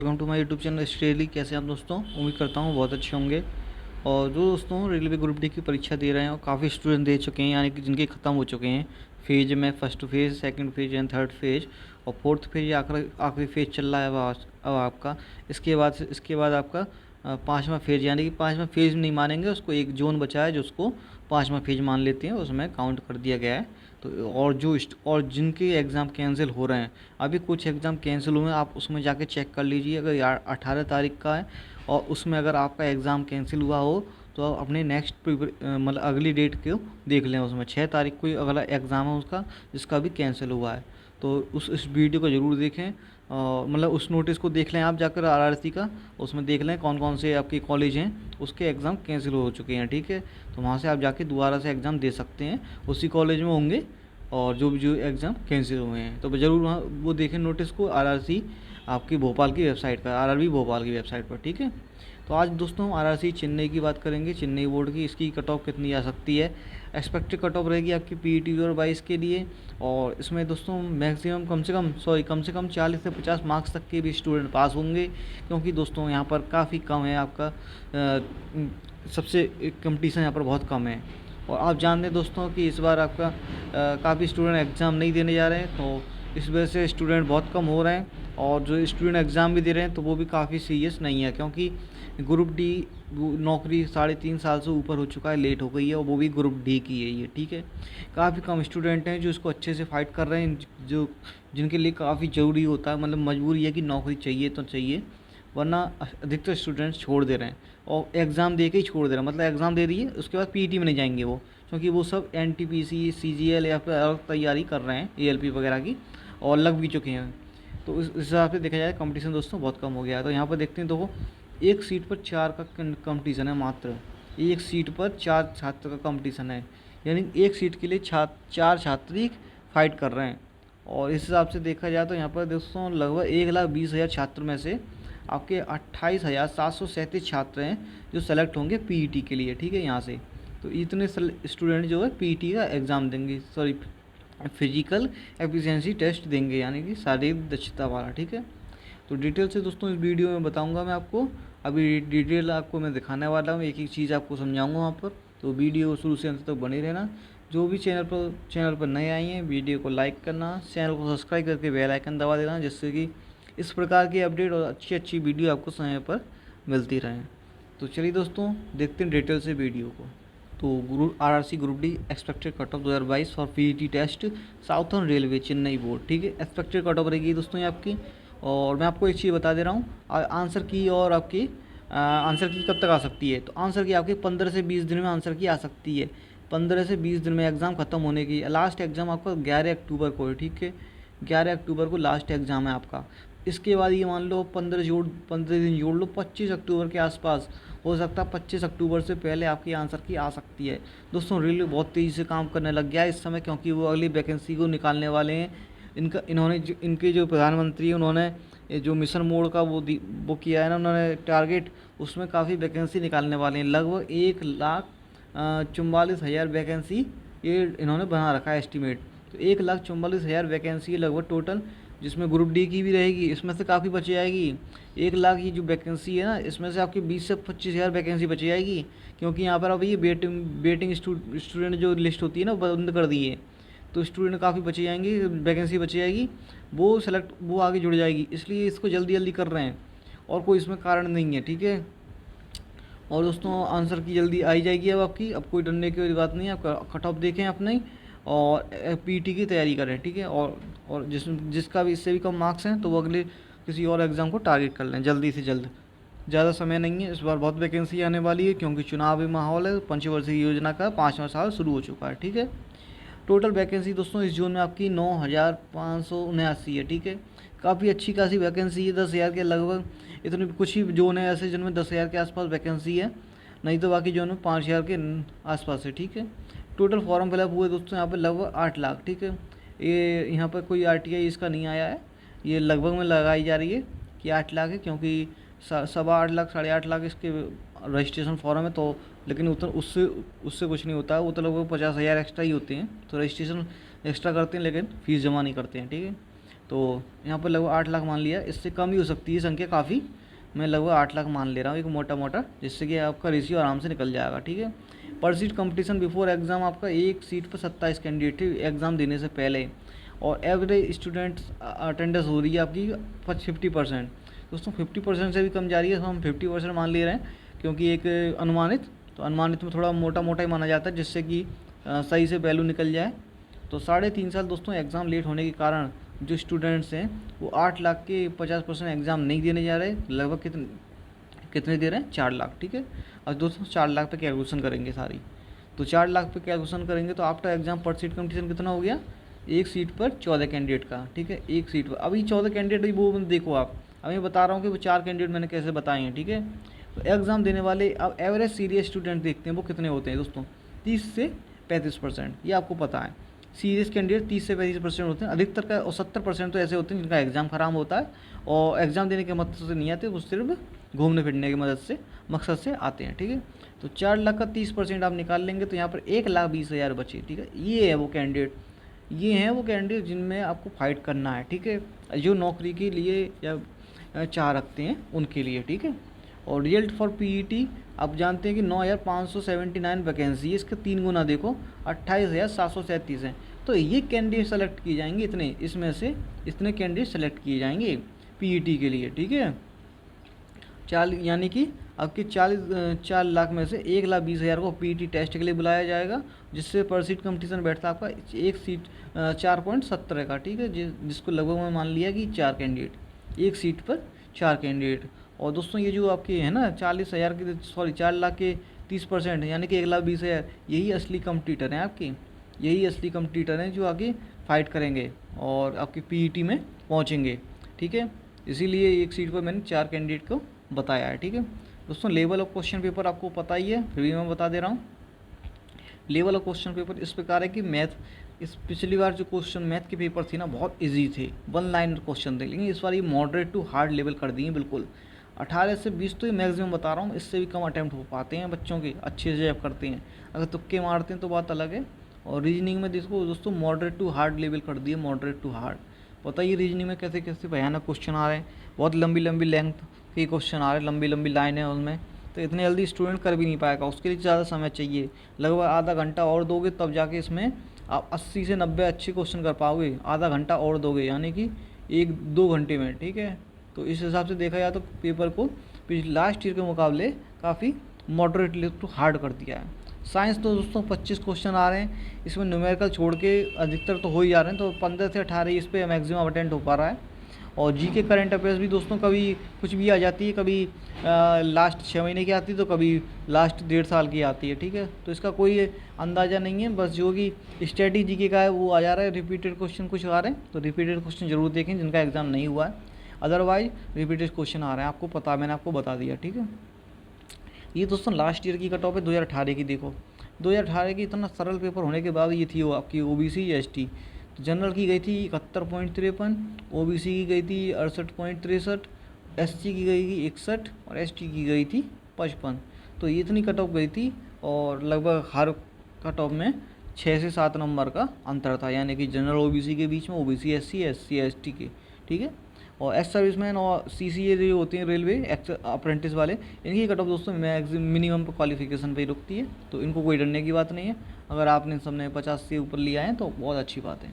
Welcome to my YouTube channel study. कैसे हैं आप दोस्तों? उम्मीद करता हूँ बहुत अच्छे होंगे। और जो दोस्तों रेलवे ग्रुप डी की परीक्षा दे रहे हैं और काफ़ी स्टूडेंट दे चुके हैं, यानी कि जिनके ख़त्म हो चुके हैं फेज में, first phase, second phase and third phase, और फोर्थ फेज आखिरी फेज चल रहा है अब आपका। इसके बाद आपका पाँचवा फेज, यानी कि पाँचवा फेज नहीं मानेंगे उसको, एक जोन बचा है जो उसको पाँचवा फेज मान लेते हैं, उसमें काउंट कर दिया गया है। तो और जिनके एग्ज़ाम कैंसिल हो रहे हैं, अभी कुछ एग्ज़ाम कैंसिल हुए हैं, आप उसमें जाके चेक कर लीजिए। अगर यार 18 तारीख का है और उसमें अगर आपका एग्ज़ाम कैंसिल हुआ हो तो आप अपने नेक्स्ट मतलब अगली डेट को देख लें। उसमें 6 तारीख को ही अगला एग्ज़ाम है उसका, जिसका भी कैंसिल हुआ है। तो उस वीडियो को ज़रूर देखें, मतलब उस नोटिस को देख लें आप जाकर आरआरसी का, उसमें देख लें कौन कौन से आपके कॉलेज हैं उसके एग्ज़ाम कैंसिल हो चुके हैं, ठीक है। तो वहाँ से आप जाके दोबारा से एग्ज़ाम दे सकते हैं, उसी कॉलेज में होंगे और जो एग्ज़ाम कैंसिल हुए हैं। तो ज़रूर वहाँ वो देखें नोटिस को, आरआरसी आपकी भोपाल की वेबसाइट पर, आरआरबी भोपाल की वेबसाइट पर, ठीक है। तो आज दोस्तों हम आरआरसी चेन्नई की बात करेंगे, चेन्नई बोर्ड की। इसकी कट ऑफ कितनी आ सकती है, एक्सपेक्टेड कट ऑफ रहेगी आपकी पीईटी 2022 के लिए। और इसमें दोस्तों मैक्सिमम कम से कम 40 से 50 मार्क्स तक के भी स्टूडेंट पास होंगे, क्योंकि दोस्तों यहाँ पर काफ़ी कम है आपका, सबसे कंपटीशन यहाँ पर बहुत कम है। और आप जानते हैं दोस्तों कि इस बार आपका काफ़ी स्टूडेंट एग्ज़ाम नहीं देने जा रहे हैं, तो इस वजह से स्टूडेंट बहुत कम हो रहे हैं। और जो स्टूडेंट एग्ज़ाम भी दे रहे हैं तो वो भी काफ़ी सीरियस नहीं है, क्योंकि ग्रुप डी नौकरी 3.5 साल से ऊपर हो चुका है, लेट हो गई है, और वो भी ग्रुप डी की है ये, ठीक है। काफ़ी कम स्टूडेंट हैं जो इसको अच्छे से फाइट कर रहे हैं, जो जिनके लिए काफ़ी ज़रूरी होता है, मतलब मजबूरी है कि नौकरी चाहिए तो चाहिए, वरना अधिकतर स्टूडेंट्स छोड़ दे रहे हैं और एग्ज़ाम दे के ही छोड़ दे रहे हैं। मतलब एग्ज़ाम दे दिए उसके बाद पीईटी में नहीं जाएंगे वो, क्योंकि वो सब एनटीपीसी, सीजीएल या फिर अलग तैयारी कर रहे हैं एएलपी वगैरह की, और लग भी चुके हैं। तो इस हिसाब से देखा जाए कंपटीशन दोस्तों बहुत कम हो गया है। तो यहाँ पर देखते हैं, देखो एक सीट पर 4 का कंपटीशन है, मात्र एक सीट पर 4 छात्र का कंपटीशन है, यानी एक सीट के लिए 4 छात्र ही फाइट कर रहे हैं। और इस हिसाब से देखा जाए तो यहाँ पर दोस्तों लगभग 1,20,000 छात्र में से आपके 28,737 छात्र हैं जो सेलेक्ट होंगे पीईटी के लिए, ठीक है, यहाँ से। तो इतने स्टूडेंट जो है पीईटी का एग्ज़ाम देंगे, सॉरी फिजिकल एफिशिएंसी टेस्ट देंगे, यानी कि शारीरिक दक्षता वाला, ठीक है। तो डिटेल से दोस्तों इस वीडियो में बताऊंगा मैं आपको। अभी डिटेल आपको मैं दिखाने वाला हूँ, एक एक चीज़ आपको समझाऊंगा वहाँ पर। तो वीडियो शुरू से अंत तक बने रहना। जो भी चैनल पर नए आए हैं, वीडियो को लाइक करना, चैनल को सब्सक्राइब करके बेल आइकन दबा देना, जिससे कि इस प्रकार की अपडेट और अच्छी अच्छी वीडियो आपको समय पर मिलती रहें। तो चलिए दोस्तों देखते हैं डिटेल से वीडियो को। तो RRC group D expected cut off 2022 for PET test, southern railway Chennai board, ठीक है। एक्सपेक्टेड कट ऑफ रहेगी दोस्तों ये आपकी। और मैं आपको एक चीज़ बता दे रहा हूँ, आंसर की और आपकी आंसर की कब तक आ सकती है। तो आंसर की आपकी 15 से 20 दिन में आंसर की आ सकती है। 15 से 20 दिन में एग्ज़ाम ख़त्म होने की। लास्ट एग्ज़ाम आपका 11 अक्टूबर को है, ठीक है। 11 अक्टूबर को लास्ट एग्ज़ाम है आपका। इसके बाद ये मान लो 15 दिन जोड़ लो, 25 अक्टूबर के आसपास हो सकता है, 25 अक्टूबर से पहले आपकी आंसर की आ सकती है। दोस्तों रेलवे बहुत तेज़ी से काम करने लग गया है इस समय, क्योंकि वो अगली वैकेंसी को निकालने वाले हैं। इनके जो प्रधानमंत्री हैं, उन्होंने जो मिशन मोड का वो किया है ना उन्होंने टारगेट, उसमें काफ़ी वैकेंसी निकालने वाले हैं। लगभग 1,44,000 वैकेंसी ये इन्होंने बना रखा है एस्टीमेट। तो 1,44,000 वैकेंसी है लगभग टोटल, जिसमें ग्रुप डी की भी रहेगी, इसमें से काफ़ी बच जाएगी। 1,00,000 की जो वैकेंसी है ना, इसमें से आपकी 20 से 25,000 वैकेंसी बच जाएगी, क्योंकि यहाँ पर अब ये वेटिंग स्टूडेंट जो लिस्ट होती है ना बंद कर दी है। तो स्टूडेंट काफ़ी बचे जाएंगे, वैकेंसी बची जाएगी, वो आगे जुड़ जाएगी, इसलिए इसको जल्दी जल्दी कर रहे हैं, और कोई इसमें कारण नहीं है, ठीक है। और दोस्तों आंसर की जल्दी आई जाएगी अब आपकी, अब कोई डरने की बात नहीं है। आपका कट ऑफ देखें अपने, और पीटी की तैयारी करें, ठीक है। और जिसका भी इससे भी कम मार्क्स हैं तो वो अगले किसी और एग्ज़ाम को टारगेट कर लें जल्दी से जल्द। ज़्यादा समय नहीं है, इस बार बहुत वैकेंसी आने वाली है, क्योंकि चुनावी माहौल है। पंचवर्षीय योजना का 5वां साल शुरू हो चुका है, ठीक है। टोटल वैकेंसी दोस्तों इस जोन में आपकी 9,579 है, ठीक है। काफ़ी अच्छी खासी वैकेंसी है, 10,000 के लगभग। इतने कुछ ही जोन है ऐसे जिनमें 10,000 के आसपास वैकेंसी है, नहीं तो बाकी जोन में 5,000 के आसपास है, ठीक है। टोटल फॉर्म फिलअप हुए दोस्तों यहाँ पर लगभग 8 लाख, ठीक है। ये यहाँ पर कोई आरटीआई इसका नहीं आया है, ये लगभग में लगाई जा रही है कि 8 लाख है, क्योंकि 8.25 लाख 8.5 लाख इसके रजिस्ट्रेशन फॉर्म है। तो लेकिन उतना उससे उससे कुछ नहीं होता है, वो तो लगभग 50,000 एक्स्ट्रा ही होते हैं। तो रजिस्ट्रेशन एक्स्ट्रा करते हैं, लेकिन फ़ीस जमा नहीं करते हैं, ठीक है। तो यहाँ पर लगभग 8 लाख मान लिया, इससे कम ही हो सकती है संख्या काफ़ी, मैं लगभग 8 लाख मान ले रहा हूँ एक मोटा मोटा, जिससे कि आपका रेशियो आराम से निकल जाएगा। ठीक है, पर सीट कंपटीशन बिफोर एग्ज़ाम आपका एक सीट पर 27 कैंडिडेट एग्ज़ाम देने से पहले, और एवरेज स्टूडेंट्स अटेंडेंस हो रही है आपकी 50%। दोस्तों 50% से भी कम जा रही है, तो हम 50% मान ले रहे हैं, क्योंकि एक अनुमानित, तो अनुमानित में थोड़ा मोटा मोटा ही माना जाता है, जिससे कि सही से वैल्यू निकल जाए। तो 3.5 साल दोस्तों एग्ज़ाम लेट होने के कारण जो स्टूडेंट्स हैं वो 8 लाख के 50% एग्ज़ाम नहीं देने जा रहे, लगभग कितने दे रहे हैं, 4 लाख। ठीक है, अब दोस्तों 4 लाख पे कैलकुलेशन करेंगे सारी, तो 4 लाख पे कैलकुलेशन करेंगे तो आफ्टर एग्जाम पर सीट कंपटीशन कितना हो गया, एक सीट पर 14 कैंडिडेट का। ठीक है, एक सीट पर अभी 14 कैंडिडेट, वो देखो आप, अभी मैं बता रहा हूँ कि वो 4 कैंडिडेट मैंने कैसे बताए हैं। ठीक है, तो एग्ज़ाम देने वाले अब एवरेज सीरियस स्टूडेंट देखते हैं वो कितने होते हैं दोस्तों, 30 से 35%, ये आपको पता है। सीरियस कैंडिडेट 30 से 35% होते हैं अधिकतर का, और 70% तो ऐसे होते हैं जिनका एग्ज़ाम ख़राब होता है और एग्ज़ाम देने के मकसद से नहीं आते, वो सिर्फ घूमने फिरने की मकसद से आते हैं। ठीक है, तो 4 लाख का 30% आप निकाल लेंगे तो यहाँ पर 1,20,000 बचे। ठीक है, ये है वो कैंडिडेट, ये हैं वो कैंडिडेट जिनमें आपको फाइट करना है। ठीक है, जो नौकरी के लिए या चाह रखते हैं उनके लिए। ठीक है, और रिजल्ट फॉर पीईटी आप जानते हैं कि 9,579 वैकेंसी है, इसके 3 गुना देखो 28,737 हैं। तो ये कैंडिडेट सेलेक्ट किए जाएंगे, इतने इसमें से इतने कैंडिडेट सेलेक्ट किए जाएंगे पीईटी के लिए। ठीक है, यानी कि आपके 4 लाख में से 1,20,000 को पीईटी टेस्ट के लिए बुलाया जाएगा, जिससे पर सीट कंपटीशन बैठता है आपका एक सीट 4.70 का। ठीक है, जिसको लगभग मैं मान लिया कि 4 कैंडिडेट, एक सीट पर 4 कैंडिडेट। और दोस्तों ये जो आपके है ना 40,000 के, सॉरी 4 लाख के 30% यानी कि 1,20,000, यही असली कंपटीटर हैं आपके, यही असली कंपटीटर हैं जो आगे फाइट करेंगे और आपकी पीईटी में पहुंचेंगे। ठीक है, इसीलिए एक सीट पर मैंने 4 कैंडिडेट को बताया है। ठीक है दोस्तों, लेवल ऑफ क्वेश्चन पेपर आपको पता ही है, फिर भी मैं बता दे रहा हूँ। लेवल ऑफ क्वेश्चन पेपर इस प्रकार है कि मैथ, इस पिछली बार जो क्वेश्चन मैथ के पेपर थे ना बहुत इजी थे, 1 लाइन क्वेश्चन थे, लेकिन इस बार ये मॉडरेट टू हार्ड लेवल कर दिए बिल्कुल। 18 से 20 तो ये मैक्सिमम बता रहा हूँ, इससे भी कम अटैम्प्ट हो पाते हैं बच्चों के, अच्छे से जब करते हैं, अगर तुक्के मारते हैं तो बात अलग है। और रीजनिंग में देखो दोस्तों मॉडरेट टू हार्ड लेवल कर दिए, मॉडरेट टू हार्ड। पता ही रीजनिंग में कैसे कैसे भयानक क्वेश्चन आ रहे हैं, बहुत लंबी लंबी लेंथ के क्वेश्चन आ रहे हैं, लंबी लंबी लाइनें उनमें, तो इतने जल्दी स्टूडेंट कर भी नहीं पाएगा, उसके लिए ज़्यादा समय चाहिए, लगभग आधा घंटा और दोगे तब जाके इसमें आप 80 से 90 अच्छे क्वेश्चन कर पाओगे, आधा घंटा और दोगे यानी कि 1-2 घंटे में। ठीक है, तो इस हिसाब से देखा जाए तो पेपर को लास्ट ईयर के मुकाबले काफ़ी मॉडरेटली टू हार्ड कर दिया है। साइंस तो दोस्तों 25 क्वेश्चन आ रहे हैं, इसमें न्यूमेरिकल छोड़ के अधिकतर तो हो ही जा रहे हैं, तो 15 से 18 इस पर मैक्सिमम अटेंड हो पा रहा है। और जीके करंट अफेयर्स भी दोस्तों कभी कुछ भी आ जाती है, कभी लास्ट 6 महीने की आती है तो कभी लास्ट 1.5 साल की आती है। ठीक है, तो इसका कोई अंदाज़ा नहीं है, बस जो कि स्टैटिक जीके का है वो आ जा रहा है, रिपीटेड क्वेश्चन कुछ आ रहे हैं, तो रिपीटेड क्वेश्चन जरूर देखें जिनका एग्ज़ाम नहीं हुआ है, अदरवाइज रिपीटेड क्वेश्चन आ रहे हैं, आपको पता, मैंने आपको बता दिया। ठीक है, ये दोस्तों लास्ट ईयर की कट ऑफ है 2018 की। देखो 2018 की इतना सरल पेपर होने के बाद ये थी वो आपकी ओबीसी या एसटी। तो जनरल की गई थी 71.53, ओबीसी की गई थी 68.63, एससी की गई थी 61 और एसटी की गई थी 55। तो ये इतनी कट ऑफ गई थी, और लगभग हर कट ऑफ में 6 से 7 नंबर का अंतर था, यानी कि जनरल ओबीसी के बीच में ओबीसी एससी, एससी एसटी के। ठीक है, और एक्स सर्विसमैन और सीसीए जो होते हैं रेलवे अप्रेंटिस वाले, इनकी कट ऑफ दोस्तों मिनिमम पर क्वालिफिकेशन पे ही रुकती है, तो इनको कोई डरने की बात नहीं है। अगर आपने सबने 50 से ऊपर लिया है तो बहुत अच्छी बात है।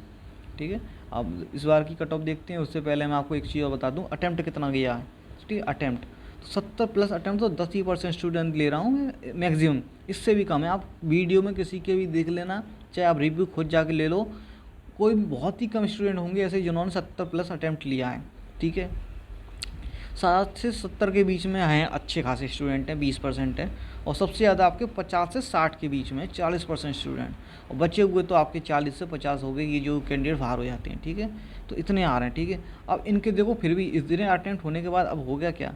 ठीक है, अब इस बार की कट ऑफ देखते हैं, उससे पहले मैं आपको एक चीज़ और बता दूँ, अटैम्प्ट कितना गया है। ठीक है, अटैम्प्ट तो 70+ अटैम्प्ट, तो 10% स्टूडेंट ले रहा हूँ मैक्सिमम, इससे भी कम है। आप वीडियो में किसी के भी देख लेना, चाहे आप रिव्यू खुद जाके ले लो, कोई बहुत ही कम स्टूडेंट होंगे ऐसे जिन्होंने 70+ अटैम्प्ट लिया है। ठीक है, 60 से 70 के बीच में हैं अच्छे खासे स्टूडेंट हैं, 20% है, और सबसे ज़्यादा आपके 50 से 60 के बीच में 40% स्टूडेंट, और बचे हुए तो आपके 40 से 50 हो गए, ये जो कैंडिडेट बाहर हो जाते हैं। ठीक है, तो इतने आ रहे हैं। ठीक है, अब इनके देखो फिर भी इतने अटैम्प्ट होने के बाद अब हो गया क्या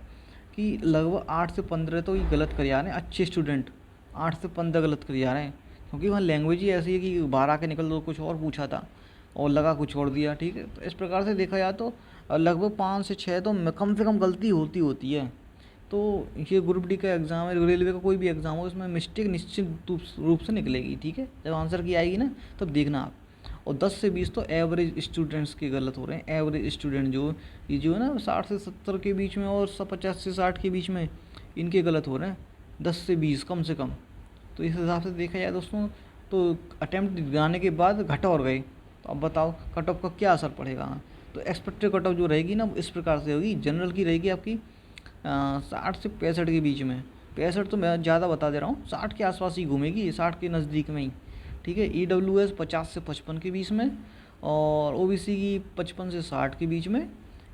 कि लगभग 8 से 15 तो ये गलत कर जा रहे हैं, अच्छे स्टूडेंट 8 से 15 गलत कर जा रहे हैं, क्योंकि वहाँ लैंग्वेज ही ऐसी है कि बाहर आके निकल दो कुछ और पूछा था और लगा कुछ और दिया। ठीक है, तो इस प्रकार से देखा जाए तो लगभग 5 से 6 तो कम से कम गलती होती है। तो ये ग्रुप डी का एग्ज़ाम है, रेलवे का कोई भी एग्ज़ाम हो, इसमें मिस्टेक निश्चित रूप से निकलेगी। ठीक है, जब आंसर की आएगी ना तब देखना आप, और 10 से 20 तो एवरेज स्टूडेंट्स के गलत हो रहे हैं। एवरेज स्टूडेंट जो ये जो है ना 60 से 70 के बीच में और 50 से 60 के बीच में, इनके गलत हो रहे हैं 10 से 20 कम से कम। तो इस हिसाब से देखा जाए दोस्तों तो अटैम्प्ट दिलाने के बाद घट और गए, तो अब बताओ कट ऑफ का क्या असर पड़ेगा। तो एक्सपेक्टेड कट ऑफ जो रहेगी ना इस प्रकार से होगी, जनरल की रहेगी आपकी 60 से 65 के बीच में। 65 तो मैं ज़्यादा बता दे रहा हूँ, 60 के आसपास ही घूमेगी, 60 के नज़दीक में ही, ठीक है। EWS 50 से 55 के बीच में, और OBC की 55 से 60 के बीच में,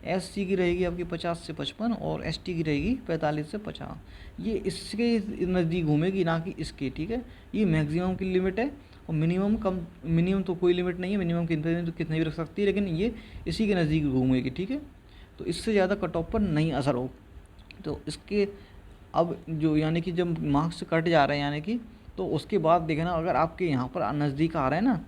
SC की रहेगी आपकी 50 से 55, और ST की रहेगी 45 से 50। ये इसके नज़दीक घूमेगी, ना कि इसके, ठीक है। ये मैक्सिमम की लिमिट है, और मिनिमम कम, मिनिमम तो कोई लिमिट नहीं है, मिनिमम कितने भी रख सकती है, लेकिन ये इसी के नज़दीक घूमेगी, ठीक है। तो इससे ज़्यादा कट ऑफ पर नहीं असर हो। तो इसके अब जो यानी कि जब मार्क्स कट जा रहे हैं यानी कि, तो उसके बाद देखना अगर आपके यहाँ पर नज़दीक आ रहे हैं ना,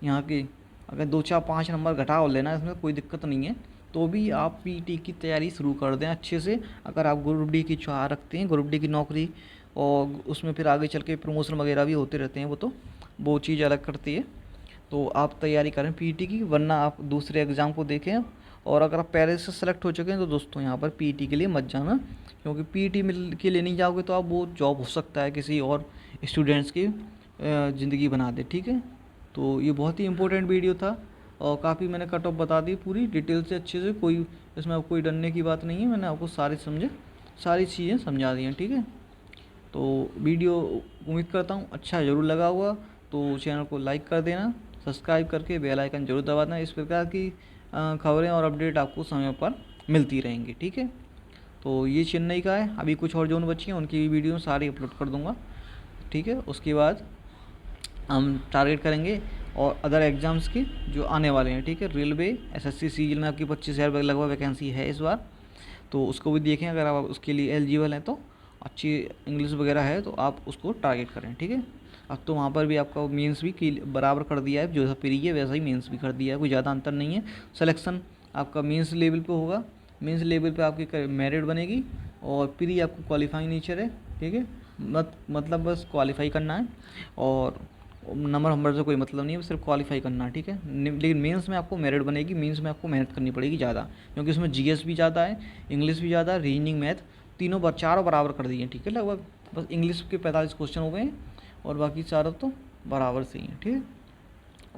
यहाँ के अगर 2 4 5 नंबर घटा और लेना, इसमें कोई दिक्कत नहीं है, तो भी आप PET की तैयारी शुरू कर दें अच्छे से। अगर आप ग्रुप डी की चाह रखते हैं, ग्रुप डी की नौकरी, और उसमें फिर आगे चल के प्रमोशन वगैरह भी होते रहते हैं, वो चीज़ अलग करती है। तो आप तैयारी करें PET की, वरना आप दूसरे एग्ज़ाम को देखें। और अगर आप पहले से सेलेक्ट हो चुके हैं तो दोस्तों यहाँ पर PET के लिए मत जाना, क्योंकि PET मिल के लिए नहीं जाओगे तो आप वो जॉब हो सकता है किसी और स्टूडेंट्स की ज़िंदगी बना दे, ठीक है। तो ये बहुत ही इंपॉर्टेंट वीडियो था, और काफ़ी मैंने कट ऑफ बता दी पूरी डिटेल से अच्छे से, कोई इसमें अब कोई डरने की बात नहीं है, मैंने आपको सारी चीज़ें समझा दी हैं, ठीक है। तो वीडियो उम्मीद करता हूँ अच्छा ज़रूर लगा होगा, तो चैनल को लाइक कर देना, सब्सक्राइब करके बेल आइकन जरूर दबा देना। इस प्रकार की खबरें और अपडेट आपको समय पर मिलती रहेंगी, ठीक है। तो ये चेन्नई का है, अभी कुछ और जोन बची हैं उनकी वीडियो सारी अपलोड कर दूँगा, ठीक है। उसके बाद हम टारगेट करेंगे और अदर एग्ज़ाम्स की जो आने वाले हैं, ठीक है। रेलवे, SSC सीजीएल में आपकी 25,000 लगभग वैकेंसी है इस बार, तो उसको भी देखें। अगर आप उसके लिए एलिजिबल हैं तो अच्छी इंग्लिश वगैरह है तो आप उसको टारगेट करें, ठीक है। अब तो वहाँ पर भी आपका मेंस भी बराबर कर दिया है, जैसा प्री है वैसा ही मेंस भी कर दिया है, कोई ज़्यादा अंतर नहीं है। सिलेक्शन आपका मेंस लेवल पे होगा, मेंस लेवल पे आपकी मेरिट बनेगी, और प्री आपको क्वालिफाइंग नेचर है, ठीक है। मतलब बस क्वालिफाई करना है, और नंबर से कोई मतलब नहीं है, सिर्फ क्वालिफाई करना है, ठीक है। लेकिन मेंस में आपको मेरिट बनेगी, मेंस में आपको मेहनत करनी पड़ेगी ज़्यादा, क्योंकि उसमें GS भी ज़्यादा है, इंग्लिश भी ज़्यादा है, रीजनिंग, मैथ चारों बराबर कर दिए, ठीक है। लगभग बस इंग्लिश के 45 क्वेश्चन हो गए हैं, और बाकी चारों तो बराबर से ही हैं, ठीक है।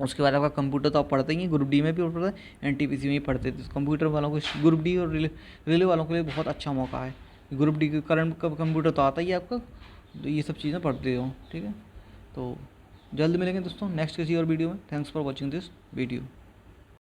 उसके बाद आपका कंप्यूटर तो आप पढ़ते ही हैं, ग्रुप डी में भी पढ़ते हैं, NTPC में भी पढ़ते थे। कंप्यूटर वालों को, ग्रुप डी और रेलवे वालों के लिए बहुत अच्छा मौका है। ग्रुप डी के करंट कंप्यूटर तो आता ही है आपका, तो ये सब चीज़ें पढ़ते हो, ठीक है। तो जल्द मिलेंगे दोस्तों नेक्स्ट किसी और वीडियो में। Thanks for watching this video.